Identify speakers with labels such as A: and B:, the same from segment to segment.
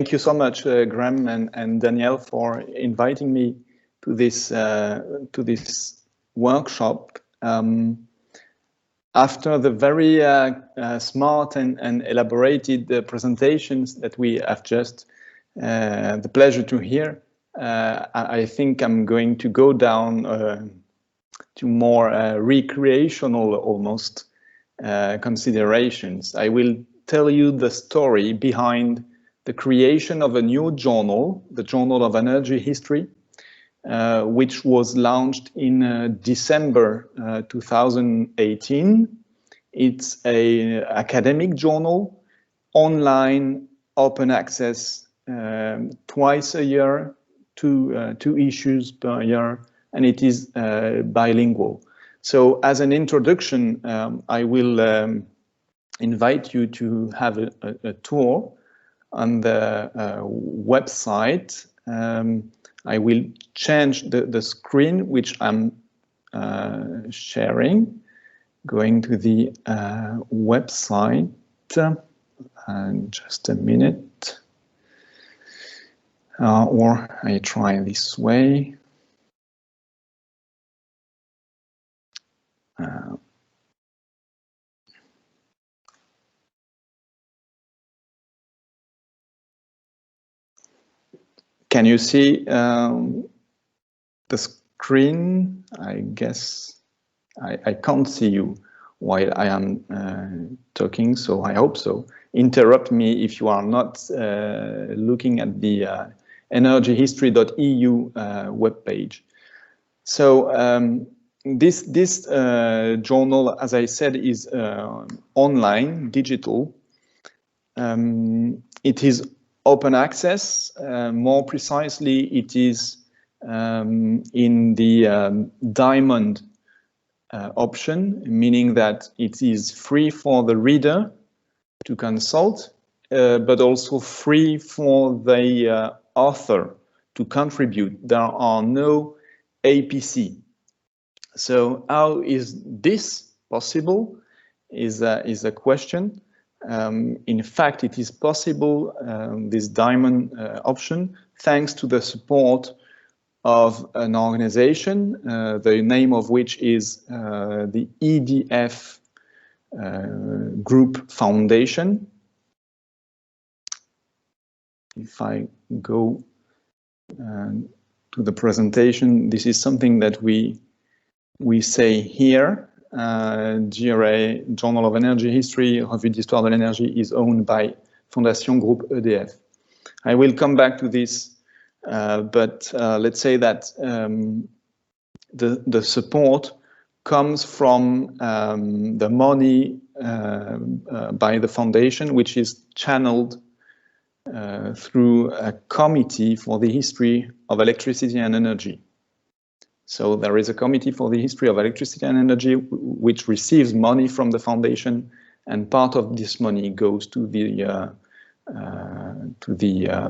A: Thank you so much, Graham and Danielle, for inviting me to this workshop. After the very smart and elaborated presentations that we have just the pleasure to hear, I think I'm going to go down to more recreational almost considerations. I will tell you the story behind the creation of a new journal, the Journal of Energy History, which was launched in December 2018. It's an academic journal, online, open access, twice a year, two issues per year, and it is bilingual. So as an introduction, I will invite you to have a tour on the website. I will change the screen which I'm sharing, going to the website. Just a minute. Or I try this way. Can you see the screen? I guess I can't see you while I am talking, so I hope so. Interrupt me if you are not looking at the energyhistory.eu webpage. So this journal, as I said, is online, digital. It is open access. More precisely, it is in the diamond option, meaning that it is free for the reader to consult, but also free for the author to contribute. There are no APC. So how is this possible is a question. In fact, it is possible, this diamond option, thanks to the support of an organization, the name of which is the EDF Group Foundation. If I go to the presentation, this is something that we say here. GRA, Journal of Energy History, Revue d'Histoire de l'Énergie, is owned by Fondation Groupe EDF. I will come back to this, but let's say that the support comes from the money by the foundation, which is channeled through a committee for the history of electricity and energy. So there is a committee for the history of electricity and energy which receives money from the foundation, and part of this money goes to the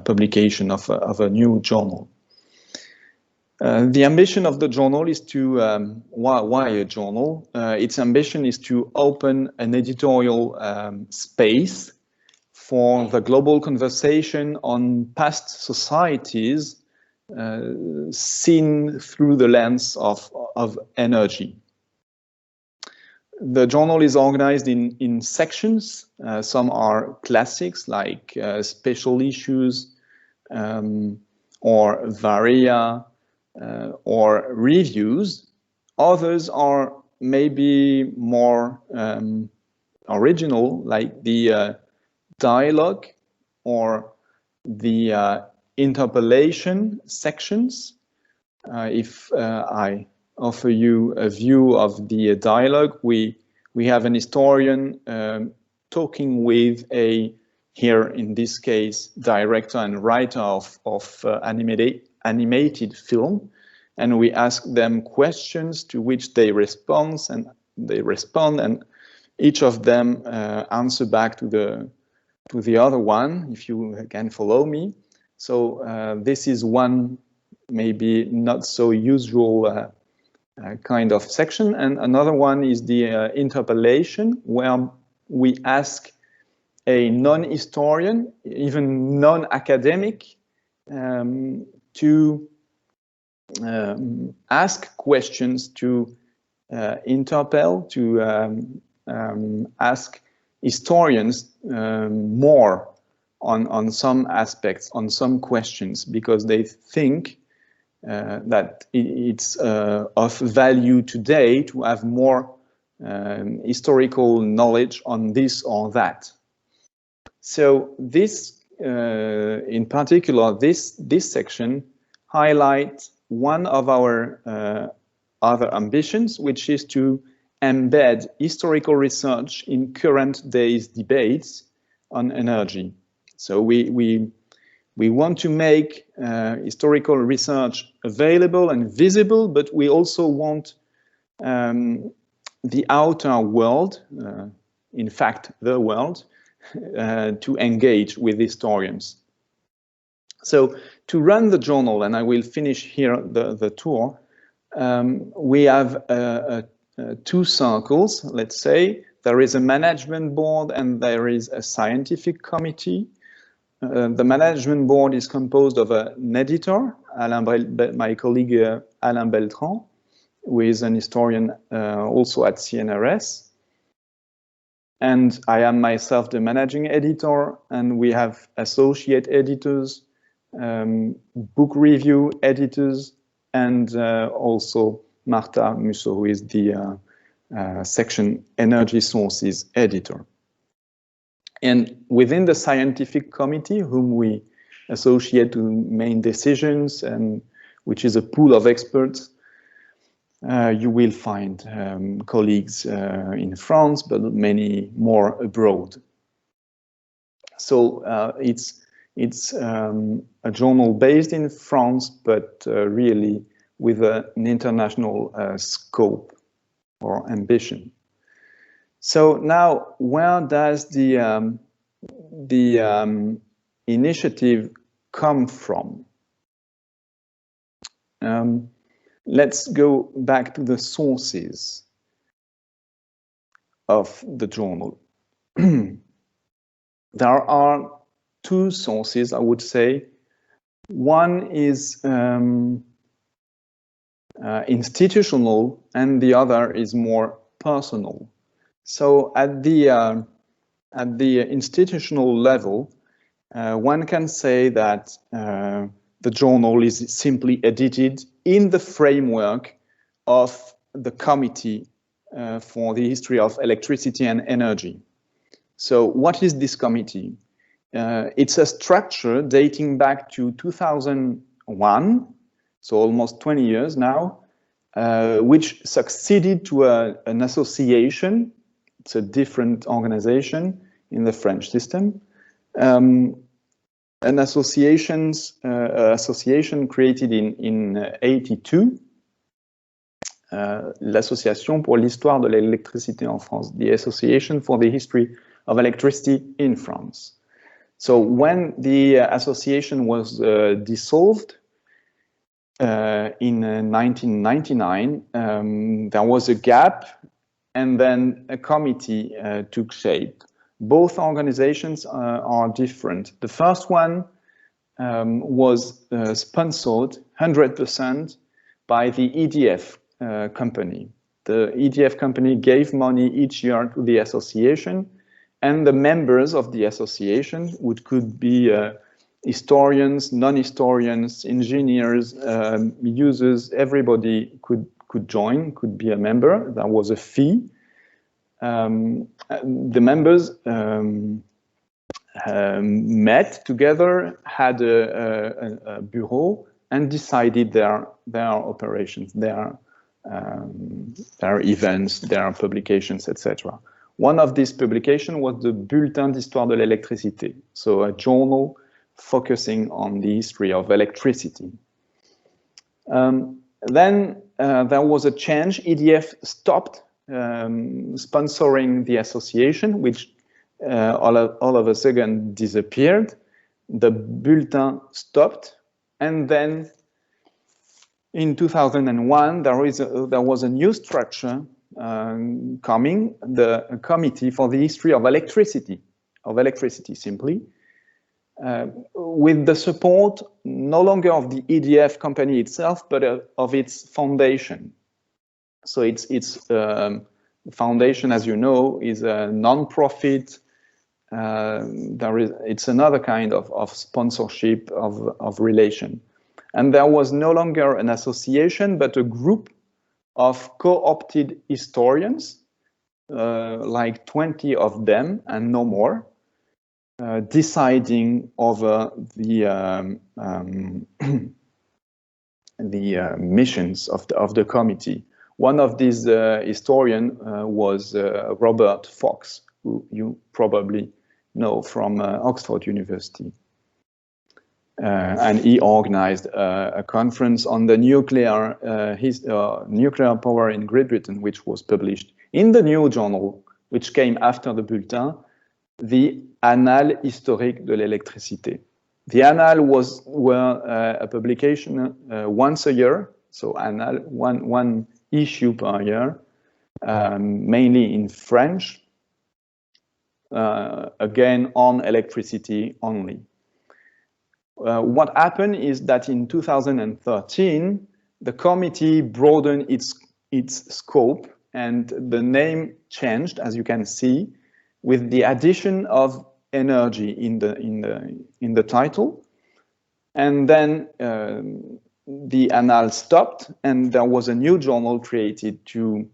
A: publication of a new journal. The ambition of the journal is to, why a journal? Its ambition is to open an editorial space for the global conversation on past societies seen through the lens of energy. The journal is organized in sections. Some are classics like special issues or varia or reviews. Others are maybe more original, like the dialogue or the interpellation sections. If I offer you a view of the dialogue, we have an historian talking with a, here in this case, director and writer of animated film, and we ask them questions to which they respond, and each of them answer back to the other one, if you can follow me. So this is one maybe not so usual kind of section, and another one is the interpellation, where we ask a non-historian, even non-academic, to ask questions, to interpel, to ask historians more on some aspects, on some questions, because they think that it's of value today to have more historical knowledge on this or that. So this, in particular, this section highlights one of our other ambitions, which is to embed historical research in current days debates on energy. So we want to make historical research available and visible, but we also want the outer world, in fact, the world, to engage with historians. So to run the journal, and I will finish here the tour, we have two circles, let's say. There is a management board and there is a scientific committee. The management board is composed of an editor, my colleague Alain Beltran, who is an historian also at CNRS. And I am myself the managing editor, and we have associate editors, book review editors, and also Marta Musso, who is the section Energy Sources editor. And within the scientific committee, whom we associate to main decisions, and which is a pool of experts, you will find colleagues in France, but many more abroad. So it's a journal based in France, but really with an international scope or ambition. So now, where does the initiative come from? Let's go back to the sources of the journal. There are two sources, I would say. One is institutional, and the other is more personal. So at the institutional level, one can say that the journal is simply edited in the framework of the Committee for the History of Electricity and Energy. So what is this committee? It's a structure dating back to 2001, so almost 20 years now, which succeeded to an association. It's a different organization in the French system. An association created in 82, l'Association pour l'histoire de l'électricité en France, the Association for the History of Electricity in France. So when the association was dissolved in 1999, there was a gap, and then a committee took shape. Both organizations are different. The first one was sponsored 100% by the EDF company. The EDF company gave money each year to the association, and the members of the association, which could be historians, non-historians, engineers, users, everybody could join, could be a member. There was a fee. The members met together, had a bureau, and decided their operations, their events, their publications, etc. One of these publications was the Bulletin d'Histoire de l'Électricité, so a journal focusing on the history of electricity. Then there was a change. EDF stopped sponsoring the association, which all of a sudden disappeared. The bulletin stopped, and then in 2001 there was a new structure coming, the Committee for the History of Electricity, electricity simply, with the support no longer of the EDF company itself, but of its foundation. So its foundation, as you know, is a non-profit. It's another kind of sponsorship of relation. And there was no longer an association, but a group of co-opted historians, like 20 of them and no more, deciding over the missions of the committee. One of these historians was Robert Fox, who you probably know from Oxford University. And he organized a conference on the nuclear power in Great Britain, which was published in the new journal, which came after the bulletin, the Annales historiques de l'électricité. The Annales were a publication once a year, so Annales, one issue per year, mainly in French, again on electricity only. What happened is that in 2013, the committee broadened its scope, and the name changed, as you can see, with the addition of energy in the title. And then the Annals stopped, and there was a new journal created to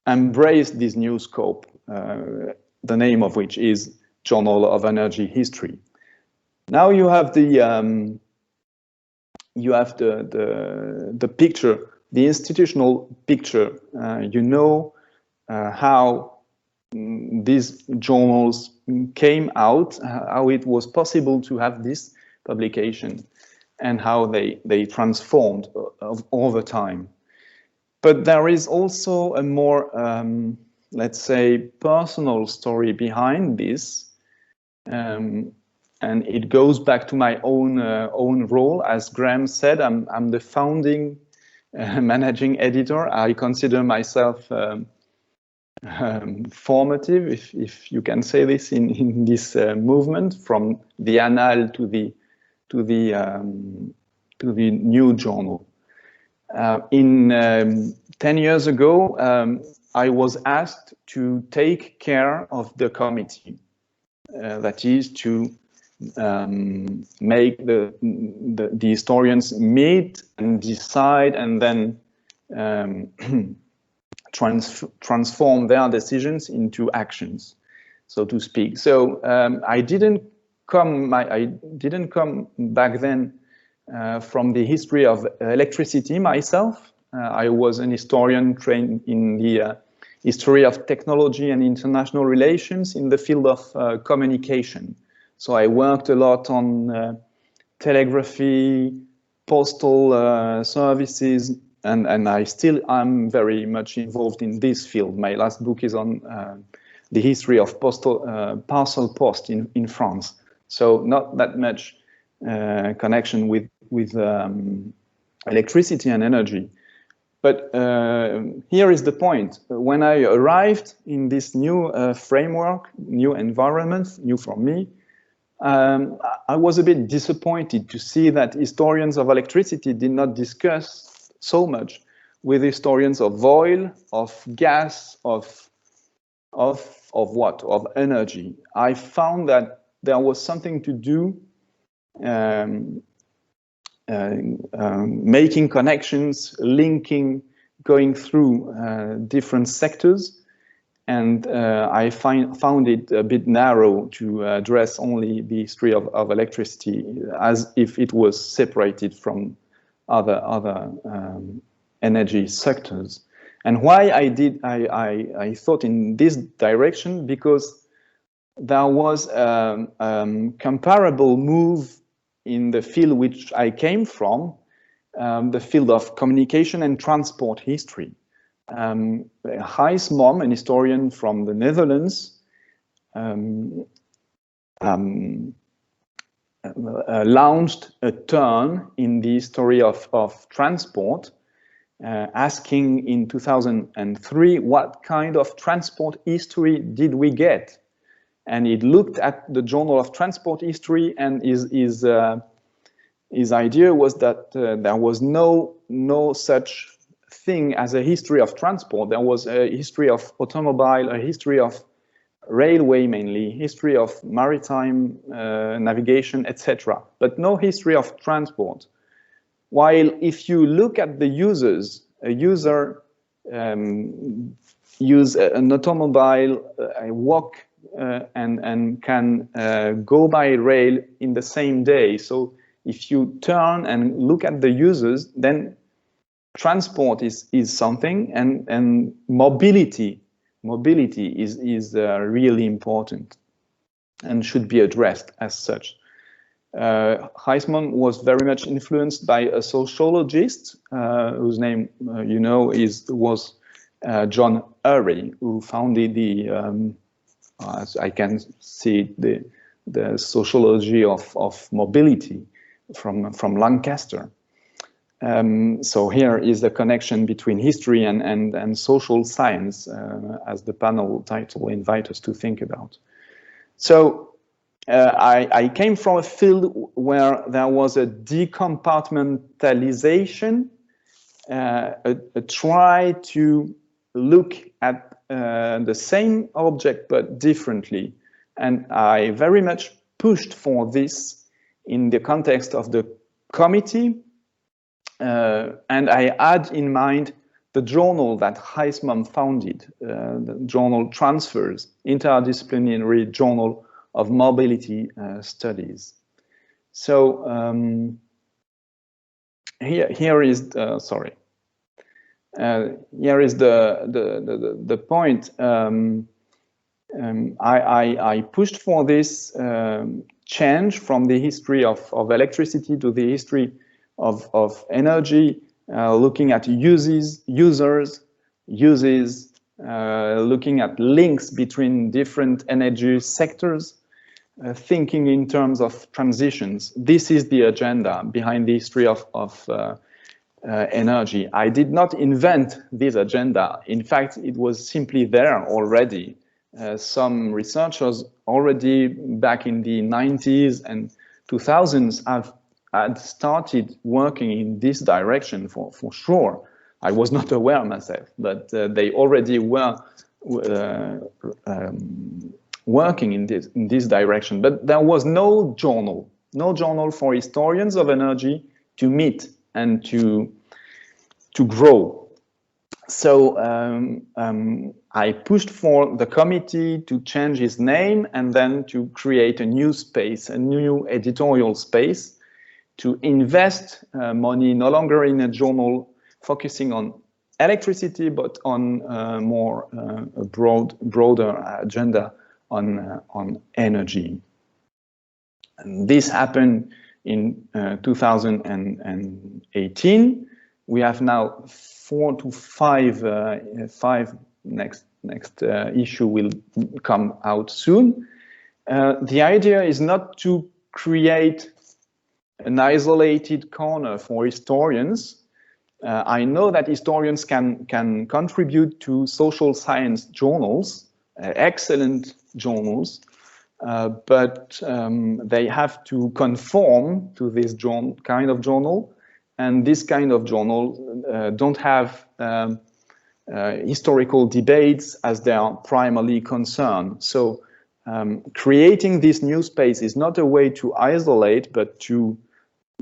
A: embrace this new scope, the name of which is Journal of Energy History. Now you have the picture, the institutional picture. You know how these journals came out, how it was possible to have this publication, and how they transformed over time. But there is also a more, let's say, personal story behind this. And it goes back to my own role. As Graham said, I'm the founding managing editor. I consider myself formative, if you can say this, in this movement, from the Annales to the new journal. 10 years ago, I was asked to take care of the committee, that is to make the historians meet and decide, and then transform their decisions into actions, so to speak. So I didn't come back then from the history of electricity myself. I was an historian trained in the history of technology and international relations in the field of communication. So I worked a lot on telegraphy, postal services, and I still am very much involved in this field. My last book is on the history of parcel post in France. So not that much connection with electricity and energy. But here is the point. When I arrived in this new framework, new environment, new for me, I was a bit disappointed to see that historians of electricity did not discuss so much with historians of oil, of gas, of what? Of energy. I found that there was something to do, making connections, linking, going through different sectors. And I found it a bit narrow to address only the history of electricity, as if it was separated from other energy sectors. And why I thought in this direction, because there was a comparable move in the field which I came from, the field of communication and transport history. Gijs Mom, an historian from the Netherlands, launched a turn in the history of transport, asking in 2003 what kind of transport history did we get. and he looked at the Journal of Transport History, and his idea was that there was no such thing as a history of transport. There was a history of automobile, a history of railway mainly, history of maritime navigation, etc., but no history of transport. While if you look at the users, a user use an automobile, walk and can go by rail in the same day. So if you turn and look at the users, then transport is something, and mobility is really important and should be addressed as such. Huysmans was very much influenced by a sociologist whose name was John Urey, who founded the as I can see the sociology of mobility from Lancaster. So here is the connection between history and social science, as the panel title invites us to think about. So I came from a field where there was a decompartmentalization, a try to look at the same object but differently. And I very much pushed for this in the context of the committee. And I had in mind the journal that Huysmans founded, the journal Transfers, Interdisciplinary Journal of Mobility Studies. So here is the point. I pushed for this change from the history of electricity to the history of energy, looking at users, looking at links between different energy sectors, thinking in terms of transitions. This is the agenda behind the history of energy. I did not invent this agenda. In fact, it was simply there already. Some researchers already back in the 90s and 2000s had started working in this direction for sure. I was not aware myself, but they already were working in this direction. But there was no journal for historians of energy to meet and to grow. So I pushed for the committee to change its name and then to create a new space, a new editorial space, to invest money no longer in a journal focusing on electricity, but on more a broader agenda on energy. And this happened in 2018. We have now 4 to 5. Next issue will come out soon. The idea is not to create an isolated corner for historians. I know that historians can contribute to social science journals, excellent journals, but they have to conform to this kind of journal, and this kind of journal don't have historical debates as their primary concern. So creating this new space is not a way to isolate, but to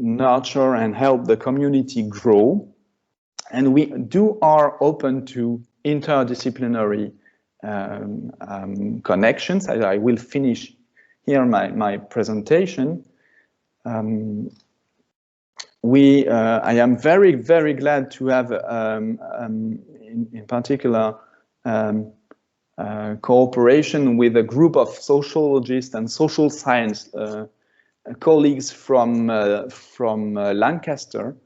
A: nurture and help the community grow. And we are open to interdisciplinary connections. I will finish here my presentation. I am very, very glad to have, in particular, cooperation with a group of sociologists and social science colleagues from Lancaster,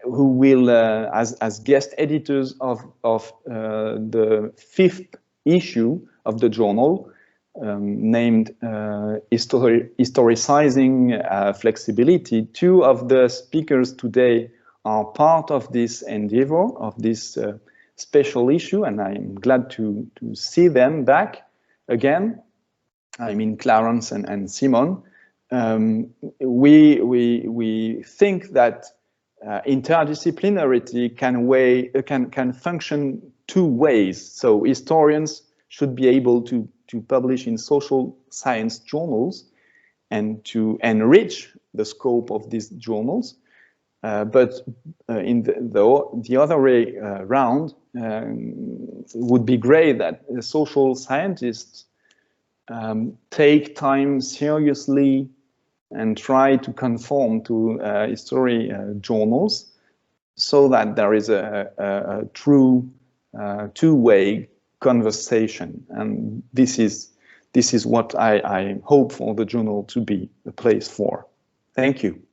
A: who will, as guest editors of the 5th issue of the journal, named Historicizing Flexibility. 2 of the speakers today are part of this endeavor, of this special issue, and I'm glad to see them back again. I mean Clarence and Simon, we think that interdisciplinarity can function two ways. So historians should be able to publish in social science journals and to enrich the scope of these journals. But in the other way round, it would be great that social scientists take time seriously and try to conform to history journals, so that there is a true two-way conversation. And this is what I hope for the journal to be the place for. Thank you.